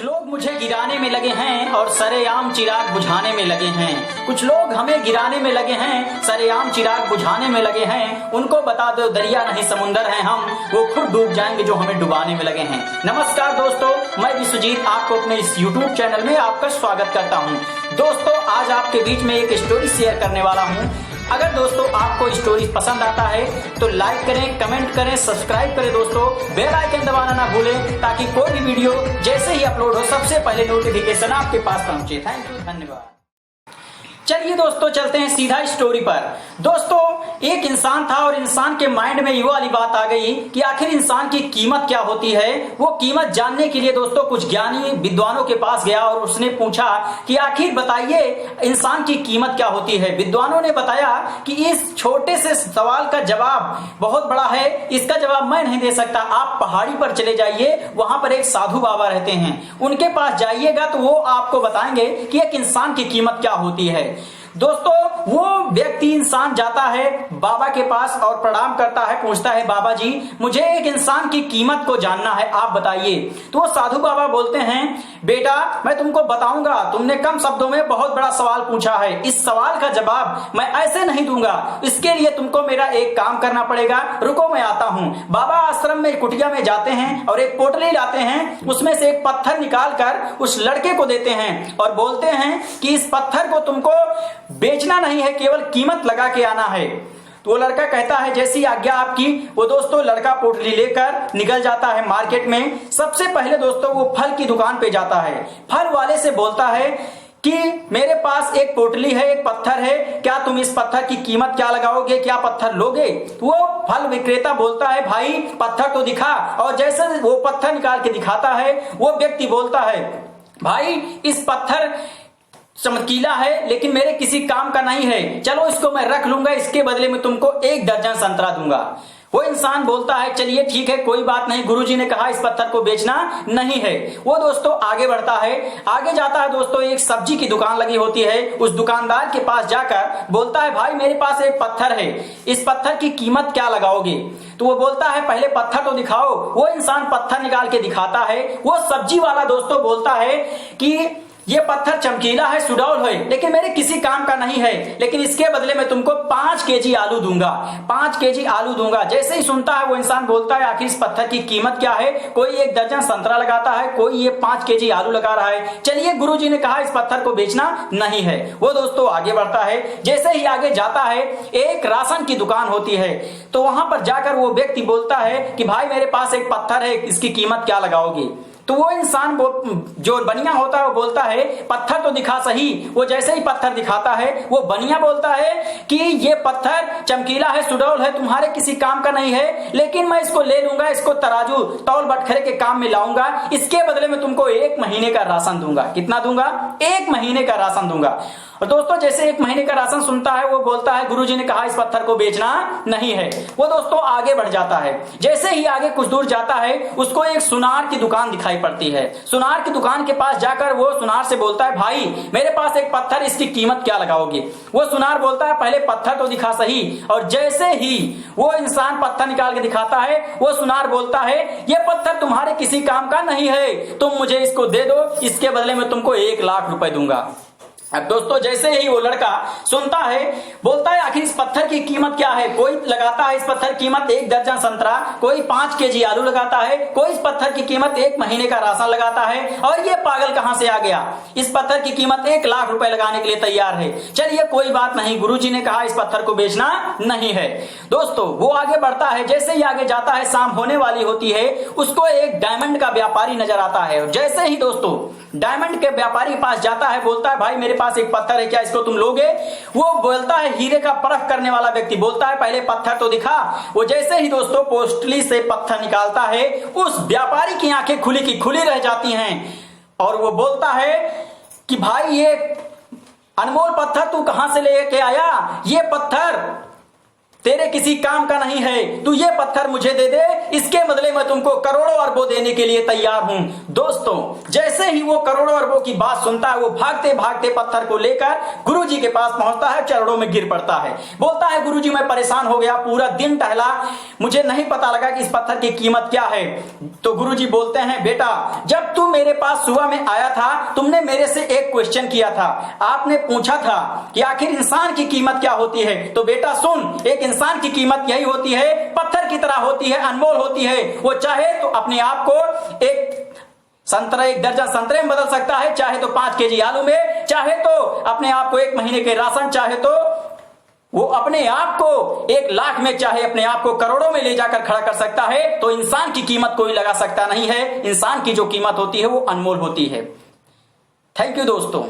लोग मुझे गिराने में लगे हैं और सरेआम चिराग बुझाने में लगे हैं। कुछ लोग हमें गिराने में लगे हैं, सरेआम चिराग बुझाने में लगे हैं। उनको बता दो दरिया नहीं समुंदर हैं हम, वो खुद डूब जाएंगे जो हमें डुबाने में लगे हैं। नमस्कार दोस्तों, मैं विश्वजीत आपको अपने इस YouTube चैनल में आपका स्वागत करता हूँ। दोस्तों, आज आपके बीच में एक स्टोरी शेयर करने वाला हूँ। अगर दोस्तों आपको स्टोरी पसंद आता है तो लाइक करें, कमेंट करें, सब्सक्राइब करें। दोस्तों बेल आइकन दबाना ना भूलें ताकि कोई भी वीडियो जैसे ही अपलोड हो सबसे पहले नोटिफिकेशन आपके पास पहुंचे। थैंक यू, धन्यवाद। चलिए दोस्तों चलते हैं सीधा स्टोरी पर। दोस्तों एक इंसान था और इंसान के माइंड में ये वाली बात आ गई कि आखिर इंसान की कीमत क्या होती है। वो कीमत जानने के लिए दोस्तों कुछ ज्ञानी विद्वानों के पास गया और उसने पूछा कि आखिर बताइए इंसान की कीमत क्या होती है। विद्वानों ने बताया कि इस छोटे से सवाल का जवाब बहुत बड़ा है, इसका जवाब मैं नहीं दे सकता। आप पहाड़ी पर चले जाइए, वहां पर एक साधु बाबा रहते हैं, उनके पास जाइएगा तो वो आपको बताएंगे कि एक इंसान की कीमत क्या होती है। दोस्तों वो व्यक्ति इंसान जाता है बाबा के पास और प्रणाम करता है, पूछता है बाबा जी मुझे एक इंसान की कीमत को जानना है, आप बताइए। तो वो साधु बाबा बोलते हैं बेटा मैं तुमको बताऊंगा, तुमने कम शब्दों में बहुत बड़ा सवाल पूछा है, इस सवाल का जवाब मैं ऐसे नहीं दूंगा, इसके लिए तुमको मेरा एक काम करना पड़ेगा, रुको मैं आता हूं। बाबा आश्रम में कुटिया में जाते हैं और एक पोटली लाते हैं, उसमें से एक पत्थर निकाल कर उस लड़के को देते हैं और बोलते हैं कि इस पत्थर को तुमको बेचना नहीं है, केवल कीमत लगा के आना है। तो वो लड़का कहता है जैसी आज्ञा आपकी। वो दोस्तों लड़का पोटली लेकर निकल जाता है मार्केट में। सबसे पहले दोस्तों वो फल की दुकान पे जाता है, फल वाले से बोलता है कि मेरे पास एक पोटली है, एक पत्थर है, क्या तुम इस पत्थर की कीमत क्या लगाओगे, क्या पत्थर लोगे। तो वो फल विक्रेता बोलता है भाई पत्थर तो दिखा, और जैसे वो पत्थर निकाल के दिखाता है वो व्यक्ति बोलता है भाई इस पत्थर चमकीला है लेकिन मेरे किसी काम का नहीं है, चलो इसको मैं रख लूंगा, इसके बदले में तुमको 1 दर्जन संतरा दूंगा। वो इंसान बोलता है चलिए ठीक है कोई बात नहीं, गुरुजी ने कहा इस पत्थर को बेचना नहीं है। वो दोस्तों आगे बढ़ता है, आगे जाता है दोस्तों, एक सब्जी की दुकान लगी होती है, उस दुकानदार के पास जाकर बोलता है भाई मेरे पास एक पत्थर है, इस पत्थर की कीमत क्या लगाओगे। तो वो बोलता है पहले पत्थर तो दिखाओ। वो इंसान पत्थर निकाल के दिखाता है। वो सब्जी वाला दोस्तों बोलता है कि ये पत्थर चमकीला है, सुडौल है, लेकिन मेरे किसी काम का नहीं है, लेकिन इसके बदले में तुमको 5 केजी आलू दूंगा, 5 केजी आलू दूंगा। जैसे ही सुनता है वो इंसान बोलता है आखिर इस पत्थर की कीमत क्या है। कोई 1 दर्जन संतरा लगाता है, कोई ये 5 केजी आलू लगा रहा है। चलिए गुरुजी ने कहा इस पत्थर को बेचना नहीं है। वो दोस्तों आगे बढ़ता है, जैसे ही आगे जाता है एक राशन की दुकान होती है, तो वहां पर जाकर वो व्यक्ति बोलता है कि भाई मेरे पास एक पत्थर है, इसकी कीमत क्या लगाओगे। तो वो इंसान जो बनिया होता है वो बोलता है पत्थर तो दिखा सही। वो जैसे ही पत्थर दिखाता है वो बनिया बोलता है कि ये पत्थर चमकीला है, सुडौल है, तुम्हारे किसी काम का नहीं है, लेकिन मैं इसको ले लूंगा, इसको तराजू तौल बटखरे के काम में लाऊंगा, इसके बदले में तुमको 1 महीने का राशन दूंगा। कितना दूंगा? 1 महीने का राशन दूंगा। और दोस्तों जैसे 1 महीने का राशन सुनता है वो बोलता है गुरुजी ने कहा इस पत्थर को बेचना नहीं है। वो दोस्तों आगे बढ़ जाता है, जैसे ही आगे कुछ दूर जाता है उसको एक सुनार की दुकान दिखाई पड़ती है। सुनार की दुकान के पास जाकर वो सुनार से बोलता है भाई मेरे पास एक पत्थर, इसकी कीमत क्या लगाओगे। वो सुनार बोलता है पहले पत्थर तो दिखा सही। और जैसे ही वो इंसान पत्थर निकाल के दिखाता है वो सुनार बोलता है ये पत्थर तुम्हारे किसी काम का नहीं है, तुम मुझे इसको दे दो, इसके बदले में तुमको 1 लाख रुपए दूंगा। अब दोस्तों जैसे ही वो लड़का सुनता है बोलता है आखिर इस पत्थर की कीमत क्या है। कोई लगाता है इस पत्थर की कीमत 1 दर्जन संतरा, कोई 5 केजी आलू लगाता है, कोई इस पत्थर की कीमत 1 महीने का राशन लगाता है, और ये पागल कहां से आ गया, इस पत्थर की कीमत 1 लाख रुपए लगाने के लिए तैयार है। चलिए कोई बात नहीं, गुरुजी ने कहा इस पत्थर को बेचना नहीं है। दोस्तों वो आगे बढ़ता है, जैसे ही आगे जाता है शाम होने वाली होती है, उसको एक डायमंड का व्यापारी नजर आता है। और जैसे ही दोस्तों डायमंड के व्यापारी के पास जाता है बोलता है भाई मेरे पास एक पत्थर है, क्या इसको तुम लोगे। वो बोलता है हीरे का परख करने वाला व्यक्ति बोलता है पहले पत्थर तो दिखा। वो जैसे ही दोस्तों पोटली से पत्थर निकालता है उस व्यापारी की आंखें खुली की खुली रह जाती हैं और वो बोलता है कि भाई ये अनमोल पत्थर तू कहां से लेके आया, ये पत्थर तेरे किसी काम का नहीं है, तू ये पत्थर मुझे दे दे, इसके बदले में तुमको करोड़ों अरबों देने के लिए तैयार हूं। दोस्तों, जैसे ही वो करोड़ों अरबों की बात सुनता है, वो भागते भागते पत्थर को लेकर गुरुजी के पास पहुंचता है, चरणों में गिर पड़ता है। बोलता है, गुरुजी मैं परेशान हो गया, पूरा दिन टहला, मुझे नहीं पता लगा कि इस पत्थर की कीमत क्या है। तो गुरुजी बोलते हैं, बेटा जब तू मेरे पास सुबह में आया था, तुमने मेरे से एक क्वेश्चन किया था, आपने पूछा था कि आखिर इंसान की कीमत क्या होती है। तो बेटा सुन, एक इंसान की कीमत यही होती है, पत्थर की तरह होती है, अनमोल होती है। वो चाहे तो अपने आप को एक दर्जन संतरे में बदल सकता है, चाहे तो 5 केजी आलू में, चाहे तो अपने आप को 1 महीने के राशन, चाहे तो वो अपने आप को 1 लाख में, चाहे अपने आप को करोड़ों में ले जाकर खड़ा कर सकता है। तो इंसान की कीमत कोई लगा सकता नहीं है। इंसान की जो कीमत होती है वो अनमोल होती है। थैंक यू दोस्तों।